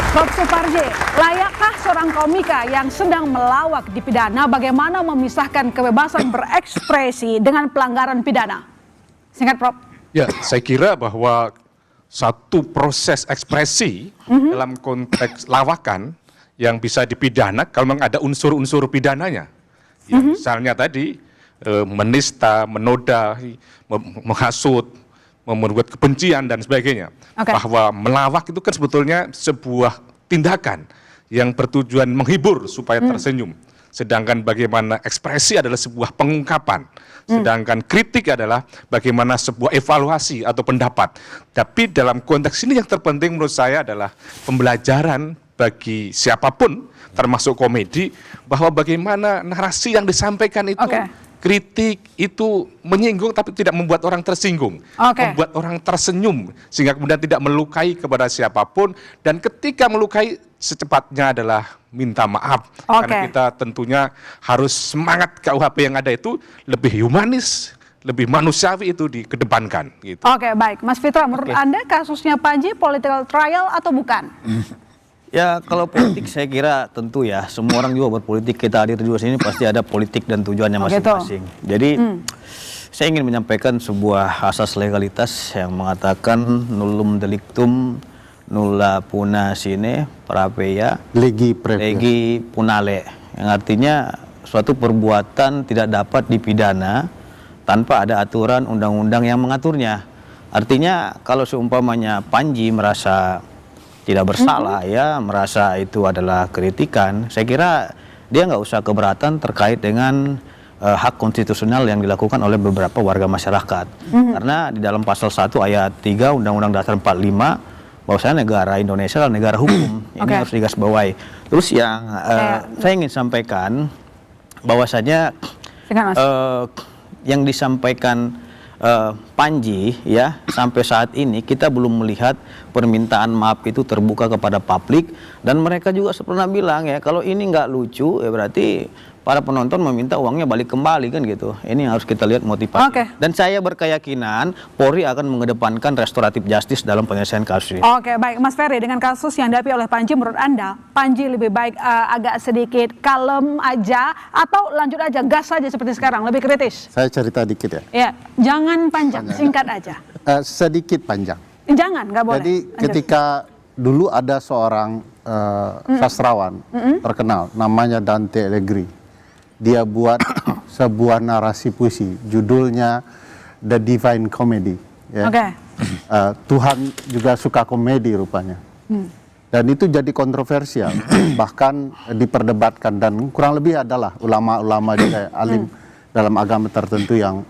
Prof. Suparji, layakkah seorang komika yang sedang melawak dipidana bagaimana memisahkan kebebasan berekspresi dengan pelanggaran pidana? Singkat, Prof. Ya, saya kira bahwa satu proses ekspresi dalam konteks lawakan yang bisa dipidana kalau memang ada unsur-unsur pidananya. Ya, misalnya tadi menista, menodai, menghasut, membuat kebencian dan sebagainya. Bahwa melawak itu kan sebetulnya sebuah tindakan yang bertujuan menghibur supaya tersenyum. Sedangkan bagaimana ekspresi adalah sebuah pengungkapan. Sedangkan kritik adalah bagaimana sebuah evaluasi atau pendapat. Tapi dalam konteks ini yang terpenting menurut saya adalah pembelajaran bagi siapapun, termasuk komedi, bahwa bagaimana narasi yang disampaikan itu kritik itu menyinggung tapi tidak membuat orang tersinggung, membuat orang tersenyum sehingga kemudian tidak melukai kepada siapapun, dan ketika melukai secepatnya adalah minta maaf karena kita tentunya harus semangat KUHP yang ada itu lebih humanis, lebih manusiawi itu dikedepankan gitu. Oke, baik. Mas Fitra, menurut Anda kasusnya Panji political trial atau bukan? Ya, kalau politik saya kira tentu ya, semua orang juga berpolitik, kita hadir di sini pasti ada politik dan tujuannya masing-masing. Jadi saya ingin menyampaikan sebuah asas legalitas yang mengatakan nullum delictum nulla puna sine prapeya legi punale, yang artinya suatu perbuatan tidak dapat dipidana tanpa ada aturan undang-undang yang mengaturnya. Artinya kalau seumpamanya Panji merasa tidak bersalah, ya merasa itu adalah kritikan, saya kira dia nggak usah keberatan terkait dengan hak konstitusional yang dilakukan oleh beberapa warga masyarakat. Karena di dalam pasal 1 ayat 3 Undang-Undang Dasar 45 bahwasanya negara Indonesia adalah negara hukum. Ini harus digarisbawahi. Terus yang saya ingin sampaikan bahwasanya yang disampaikan Panji ya, sampai saat ini kita belum melihat permintaan maaf itu terbuka kepada publik, dan mereka juga pernah bilang ya kalau ini nggak lucu ya berarti para penonton meminta uangnya balik kembali kan gitu. Ini harus kita lihat motivasi. Dan saya berkeyakinan Polri akan mengedepankan restoratif justice dalam penyelesaian kasus ini. Oke, baik. Mas Ferry, dengan kasus yang dihadapi oleh Panji, menurut Anda Panji lebih baik agak sedikit kalem aja atau lanjut aja, gas saja seperti sekarang, lebih kritis? Saya cerita dikit ya. Ya, jangan panjang, singkat aja. Sedikit panjang. Jangan, nggak boleh. Jadi ketika dulu ada seorang sastrawan terkenal namanya Dante Alighieri. Dia buat sebuah narasi puisi, judulnya The Divine Comedy. Ya. Tuhan juga suka komedi rupanya. Dan itu jadi kontroversial, bahkan diperdebatkan, dan kurang lebih adalah ulama-ulama juga alim dalam agama tertentu yang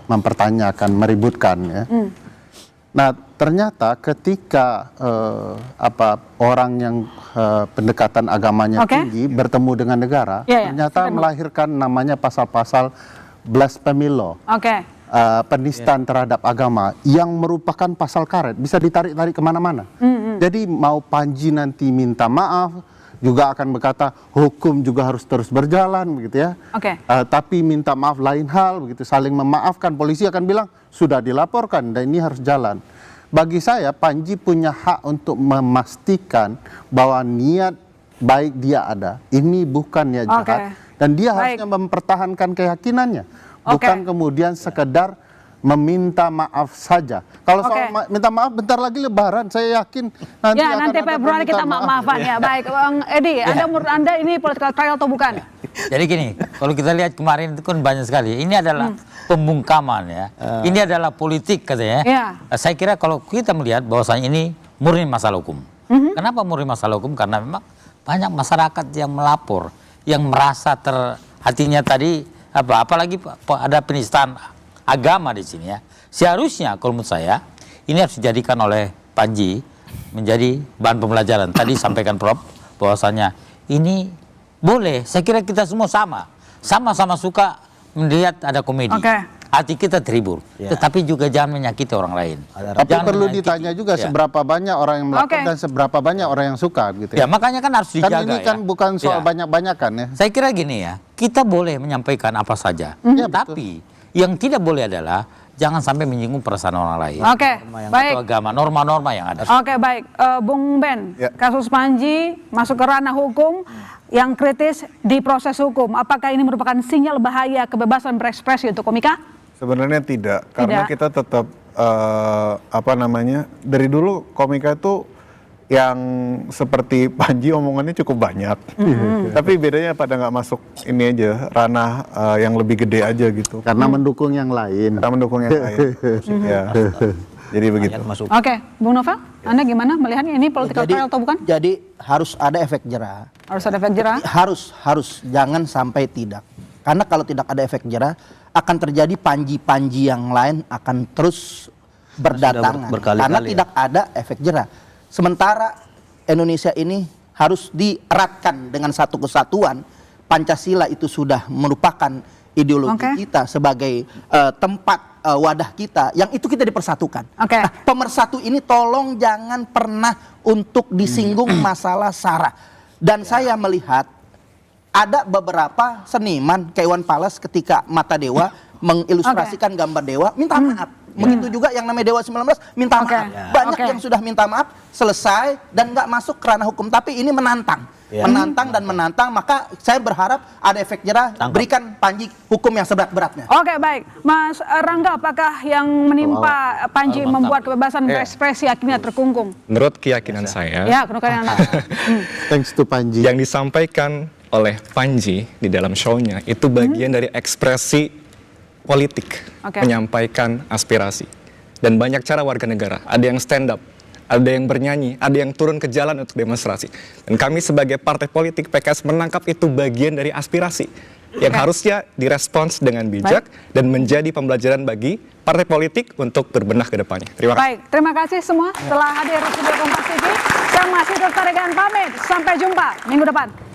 mempertanyakan, meributkan. Ya. Nah, ternyata ketika orang yang pendekatan agamanya tinggi bertemu dengan negara, ternyata melahirkan namanya pasal-pasal blasphemy law, penistaan terhadap agama, yang merupakan pasal karet, bisa ditarik-tarik kemana-mana. Jadi mau Panji nanti minta maaf, juga akan berkata hukum juga harus terus berjalan begitu ya. Tapi minta maaf lain hal begitu, saling memaafkan, polisi akan bilang sudah dilaporkan dan ini harus jalan. Bagi saya Panji punya hak untuk memastikan bahwa niat baik dia ada, ini bukan niat jahat, dan dia harusnya mempertahankan keyakinannya, bukan kemudian sekedar meminta maaf saja. Kalau soal minta maaf, bentar lagi Lebaran, saya yakin nanti akan nanti Februari kita maaf-maafan ya. Baik, Bang Edi, menurut Anda ini political trial atau bukan? Jadi gini, kalau kita lihat kemarin itu kan banyak sekali. Ini adalah pembungkaman ya. Ini adalah politik katanya. Saya kira kalau kita melihat bahwasanya ini murni masalah hukum. Kenapa murni masalah hukum? Karena memang banyak masyarakat yang melapor, yang merasa hatinya tadi apalagi ada penistaan agama di sini ya. Seharusnya kalau menurut saya ini harus dijadikan oleh Panji menjadi bahan pembelajaran. Tadi sampaikan Prof bahwasanya ini boleh. Saya kira kita semua sama-sama suka melihat ada komedi. Hati kita terhibur, tetapi juga jangan menyakiti orang lain. Tapi perlu ditanya juga seberapa banyak orang yang melakukan dan seberapa banyak orang yang suka gitu ya. Makanya kan harus dijaga. Kan ini kan bukan soal banyak-banyakan ya. Saya kira gini ya, kita boleh menyampaikan apa saja, tapi yang tidak boleh adalah jangan sampai menyinggung perasaan orang lain. Oke, baik. Atau agama, norma-norma yang ada. Oke, baik. Bung Ben, Ya. kasus Panji masuk ke ranah hukum yang kritis di proses hukum. Apakah ini merupakan sinyal bahaya kebebasan berekspresi untuk komika? Sebenarnya tidak, karena kita tetap dari dulu komika itu yang seperti Panji omongannya cukup banyak, tapi bedanya pada nggak masuk ini aja ranah yang lebih gede aja gitu. Karena mendukung yang lain. Kita mendukung yang lain. Ya. Jadi begitu. Oke, Bung Novel, Anda gimana melihatnya ini political trial atau bukan? Jadi harus ada efek jerah. Harus ada efek jerah? Harus, jangan sampai tidak. Karena kalau tidak ada efek jerah, akan terjadi panji-panji yang lain akan terus berdatangan. Karena tidak ada efek jerah. Sementara Indonesia ini harus dieratkan dengan satu kesatuan. Pancasila itu sudah merupakan ideologi kita sebagai tempat wadah kita, yang itu kita dipersatukan. Nah, pemersatu ini tolong jangan pernah untuk disinggung masalah SARA. Dan saya melihat ada beberapa seniman kayak Iwan Fals ketika Mata Dewa mengilustrasikan gambar dewa, minta maaf. Begitu juga yang namanya Dewa 19 minta maaf. Banyak yang sudah minta maaf, selesai dan nggak masuk ke ranah hukum, tapi ini menantang. Menantang, maka saya berharap ada efek jerah, berikan Panji hukum yang seberat-beratnya. Oke, baik. Mas Rangga, apakah yang menimpa Panji membuat kebebasan berekspresi akhirnya terkungkung? Menurut keyakinan saya, Thanks to Panji. yang disampaikan oleh Panji di dalam show-nya itu bagian dari ekspresi politik, menyampaikan aspirasi. Dan banyak cara warga negara, ada yang stand up, ada yang bernyanyi, ada yang turun ke jalan untuk demonstrasi. Dan kami sebagai partai politik PKS menangkap itu bagian dari aspirasi yang harusnya direspons dengan bijak dan menjadi pembelajaran bagi partai politik untuk berbenah ke depannya. Terima kasih. Baik, terima kasih semua telah hadir di studio Kompas TV. Saya masih Dr. Regan pamit. Sampai jumpa minggu depan.